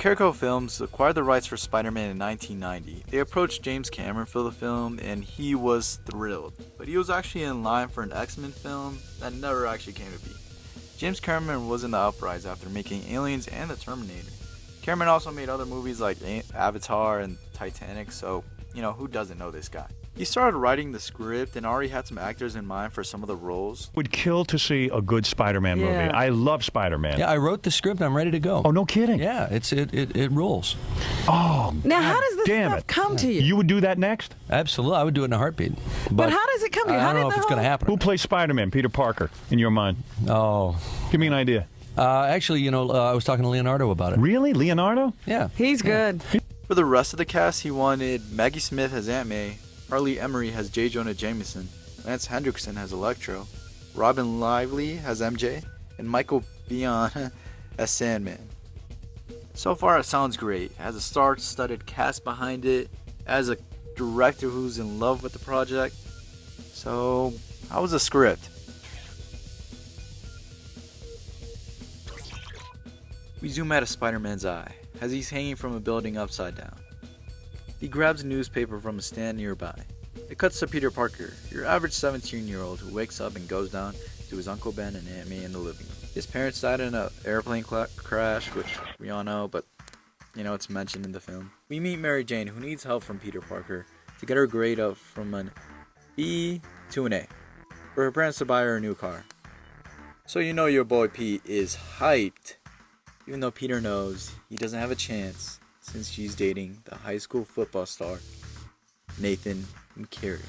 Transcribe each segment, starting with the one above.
Carco Films acquired the rights for Spider-Man in 1990. They approached James Cameron for the film and he was thrilled, but he was actually in line for an X-Men film that never actually came to be. James Cameron was in the uprise after making Aliens and The Terminator. Cameron also made other movies like Avatar and Titanic, so, who doesn't know this guy? He started writing the script and already had some actors in mind for some of the roles. Would kill to see a good Spider-Man movie. I love Spider-Man. Yeah, I wrote the script. I'm ready to go. Oh, no kidding. Yeah, it rules. Oh, Now, how does this damn stuff it. come to you? You would do that next? Absolutely, I would do it in a heartbeat. But how does it come to you? I How don't know did if it's going to happen. Who plays Spider-Man? Peter Parker, in your mind? Oh. Give me an idea. Actually, I was talking to Leonardo about it. Really? Leonardo? Yeah. He's good. For the rest of the cast, he wanted Maggie Smith as Aunt May, Harley Emery as J. Jonah Jameson, Lance Hendrickson as Electro, Robin Lively as MJ, and Michael Biehn as Sandman. So far, it sounds great. It has a star-studded cast behind it, as a director who's in love with the project. So, how was the script? We zoom out of Spider-Man's eye, as he's hanging from a building upside down. He grabs a newspaper from a stand nearby. It cuts to Peter Parker, your average 17-year-old who wakes up and goes down to his Uncle Ben and Aunt May in the living room. His parents died in an airplane crash, which we all know, but it's mentioned in the film. We meet Mary Jane, who needs help from Peter Parker to get her grade up from an B to an A, for her parents to buy her a new car. So your boy Pete is hyped, even though Peter knows he doesn't have a chance since she's dating the high school football star, Nathan Carey,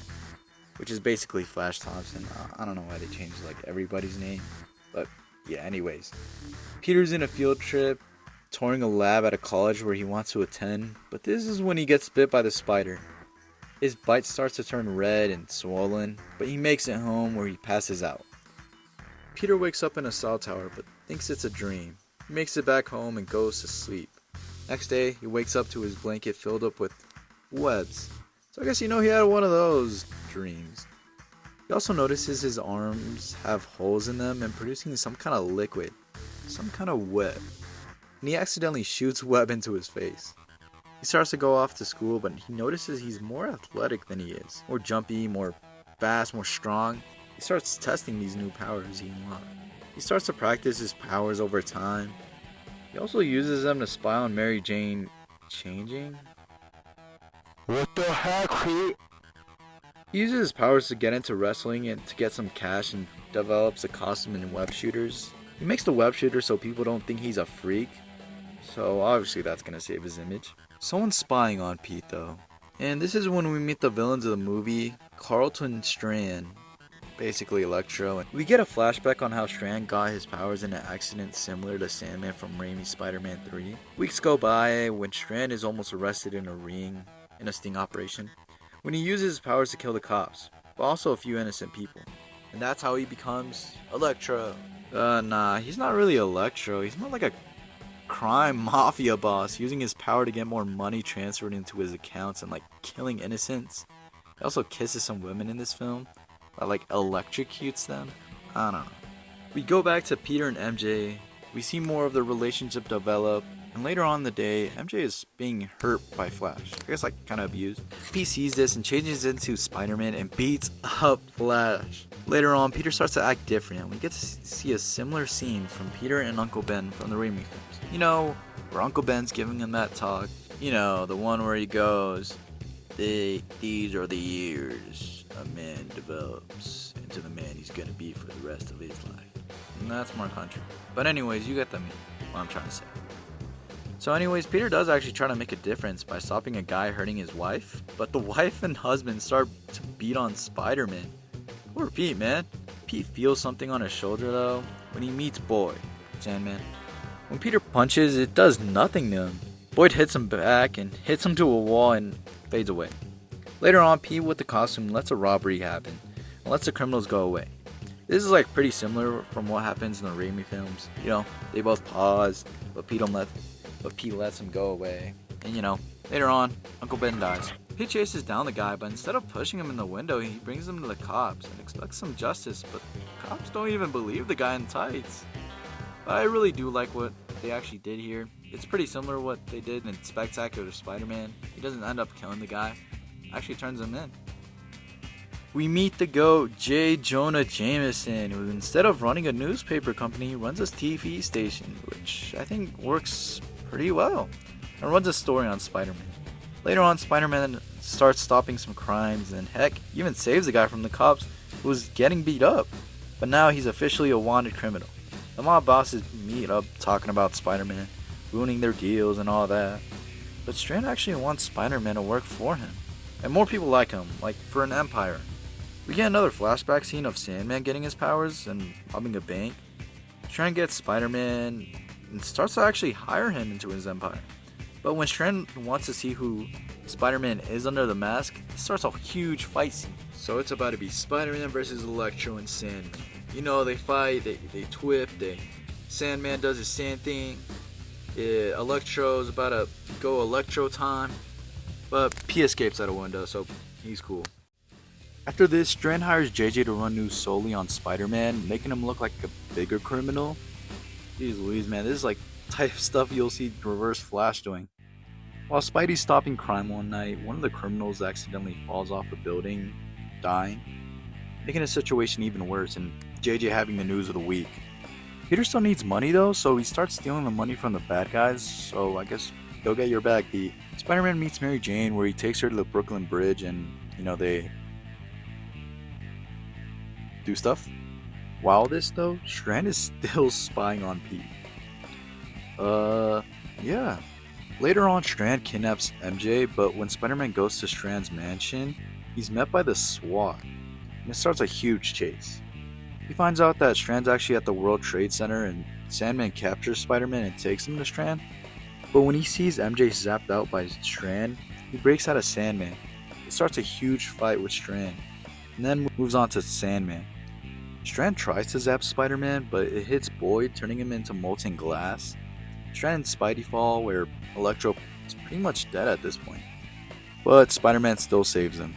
which is basically Flash Thompson. I don't know why they changed everybody's name, but yeah, anyways. Peter's in a field trip, touring a lab at a college where he wants to attend, but this is when he gets bit by the spider. His bite starts to turn red and swollen, but he makes it home where he passes out. Peter wakes up in a cell tower, but thinks it's a dream. He makes it back home and goes to sleep. Next day, he wakes up to his blanket filled up with webs. So I guess he had one of those dreams. He also notices his arms have holes in them and producing some kind of liquid, some kind of web. And he accidentally shoots web into his face. He starts to go off to school, but he notices he's more athletic than he is. More jumpy, more fast, more strong. He starts testing these new powers he unlocked. He starts to practice his powers over time. He also uses them to spy on Mary Jane changing. What the heck? He uses his powers to get into wrestling and to get some cash and develops a costume in web shooters. He makes the web shooter so people don't think he's a freak. So obviously that's going to save his image. Someone's spying on Pete though. And this is when we meet the villains of the movie, Carlton Strand. Basically Electro, and we get a flashback on how Strand got his powers in an accident similar to Sandman from Raimi's Spider-Man 3. Weeks go by when Strand is almost arrested in a ring in a sting operation, when he uses his powers to kill the cops, but also a few innocent people. And that's how he becomes Electro. Nah, he's not really Electro, he's more like a crime mafia boss, using his power to get more money transferred into his accounts and killing innocents. He also kisses some women in this film. Electrocutes them? I don't know. We go back to Peter and MJ. We see more of their relationship develop. And later on in the day, MJ is being hurt by Flash. I guess kind of abused. Pete sees this and changes into Spider-Man and beats up Flash. Later on, Peter starts to act different. And we get to see a similar scene from Peter and Uncle Ben from the Raimi films. Where Uncle Ben's giving him that talk. The one where he goes, these are the years a man develops into the man he's gonna be for the rest of his life. And that's more country. But anyways, you get the meaning, what I'm trying to say. So anyways, Peter does actually try to make a difference by stopping a guy hurting his wife, but the wife and husband start to beat on Spider-Man. Poor Pete, man. Pete feels something on his shoulder though, when he meets Boyd, Sandman. When Peter punches, it does nothing to him. Boyd hits him back and hits him to a wall and fades away. Later on, Pete with the costume lets a robbery happen and lets the criminals go away. This is pretty similar from what happens in the Raimi films. They both pause, but Pete lets him go away. And later on, Uncle Ben dies. Pete chases down the guy, but instead of pushing him in the window, he brings him to the cops and expects some justice, but cops don't even believe the guy in tights. But I really do like what they actually did here. It's pretty similar to what they did in Spectacular Spider-Man. He doesn't end up killing the guy, actually turns him in. We meet the GOAT, J. Jonah Jameson, who instead of running a newspaper company, runs a TV station, which I think works pretty well, and runs a story on Spider-Man. Later on, Spider-Man starts stopping some crimes, and heck, even saves a guy from the cops who was getting beat up. But now he's officially a wanted criminal. The mob bosses meet up talking about Spider-Man, ruining their deals and all that. But Strand actually wants Spider-Man to work for him, and more people like him, like for an empire. We get another flashback scene of Sandman getting his powers and robbing a bank. Strand gets Spider-Man and starts to actually hire him into his empire. But when Strand wants to see who Spider-Man is under the mask, it starts a huge fight scene. So it's about to be Spider-Man versus Electro and Sandman. You know, they fight, they twip, Sandman does his sand thing. Electro's about to go Electro time. But P escapes out a window, so he's cool. After this, Strand hires JJ to run news solely on Spider-Man, making him look like a bigger criminal. Jeez Louise, man, this is like type of stuff you'll see Reverse Flash doing. While Spidey's stopping crime one night, one of the criminals accidentally falls off a building, dying, making the situation even worse and JJ having the news of the week. Peter still needs money though, so he starts stealing the money from the bad guys, so I guess go get your bag, Pete. Spider-Man meets Mary Jane where he takes her to the Brooklyn Bridge and, they do stuff. While this though, Strand is still spying on Pete. Yeah. Later on, Strand kidnaps MJ, but when Spider-Man goes to Strand's mansion, he's met by the SWAT, and it starts a huge chase. He finds out that Strand's actually at the World Trade Center, and Sandman captures Spider-Man and takes him to Strand. But when he sees MJ zapped out by Strand, he breaks out of Sandman. It starts a huge fight with Strand, and then moves on to Sandman. Strand tries to zap Spider-Man, but it hits Boyd, turning him into molten glass. Strand and Spidey fall, where Electro is pretty much dead at this point. But Spider-Man still saves him,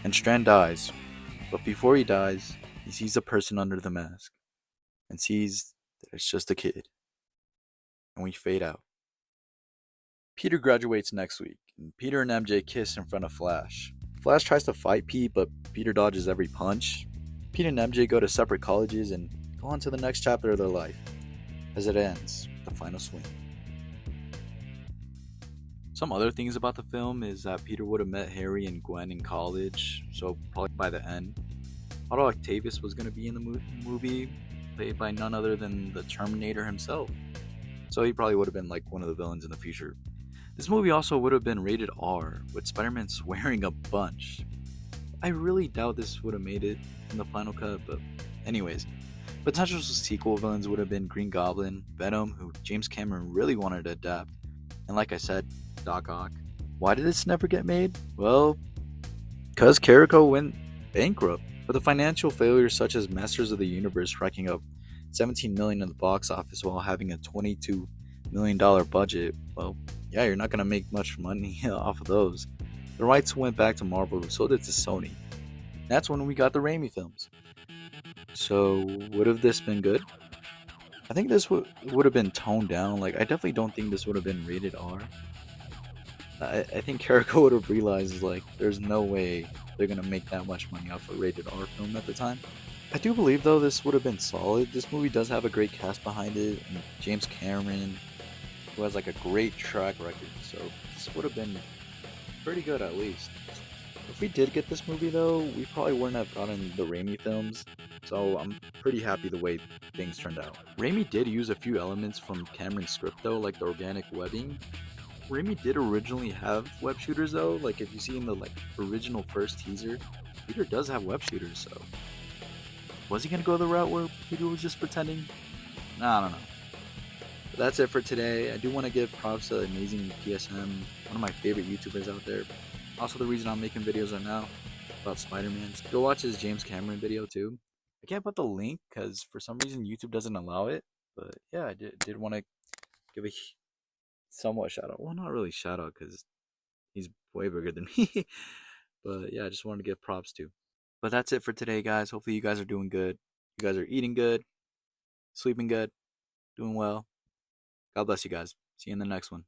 and Strand dies. But before he dies, he sees a person under the mask, and sees that it's just a kid. And we fade out. Peter graduates next week, and Peter and MJ kiss in front of Flash. Flash tries to fight Pete, but Peter dodges every punch. Pete and MJ go to separate colleges and go on to the next chapter of their life, as it ends with the final swing. Some other things about the film is that Peter would have met Harry and Gwen in college, so probably by the end. Otto Octavius was going to be in the movie, played by none other than the Terminator himself, so he probably would have been like one of the villains in the future. This movie also would have been rated R, with Spider-Man swearing a bunch. I really doubt this would have made it in the final cut, but anyways. Potential sequel villains would have been Green Goblin, Venom, who James Cameron really wanted to adapt, and like I said, Doc Ock. Why did this never get made? Well, cause Carrico went bankrupt. With a financial failure such as Masters of the Universe racking up $17 million in the box office while having a $22 million budget, well, yeah, you're not gonna make much money off of those. The rights went back to Marvel, who sold it to Sony. That's when we got the Raimi films. So, would have this been good? I think this would have been toned down. Like, I definitely don't think this would have been rated R. I think Carrico would have realized, like, there's no way they're gonna make that much money off a rated R film at the time. I do believe, though, this would have been solid. This movie does have a great cast behind it, and James Cameron, who has like a great track record, so this would have been pretty good at least. If we did get this movie though, we probably wouldn't have gotten the Raimi films, so I'm pretty happy the way things turned out. Raimi did use a few elements from Cameron's script though, like the organic webbing. Raimi did originally have web shooters though, like if you see in the original first teaser, Peter does have web shooters, so was he gonna go the route where Peter was just pretending? Nah, I don't know. But that's it for today. I do want to give props to Amazing PSM, one of my favorite YouTubers out there. Also the reason I'm making videos right now about Spider-Man. Go watch his James Cameron video too. I can't put the link because for some reason YouTube doesn't allow it. But yeah, I did want to give a somewhat shout out. Well, not really shout out because he's way bigger than me. But yeah, I just wanted to give props to. But that's it for today, guys. Hopefully you guys are doing good. You guys are eating good, sleeping good, doing well. God bless you guys. See you in the next one.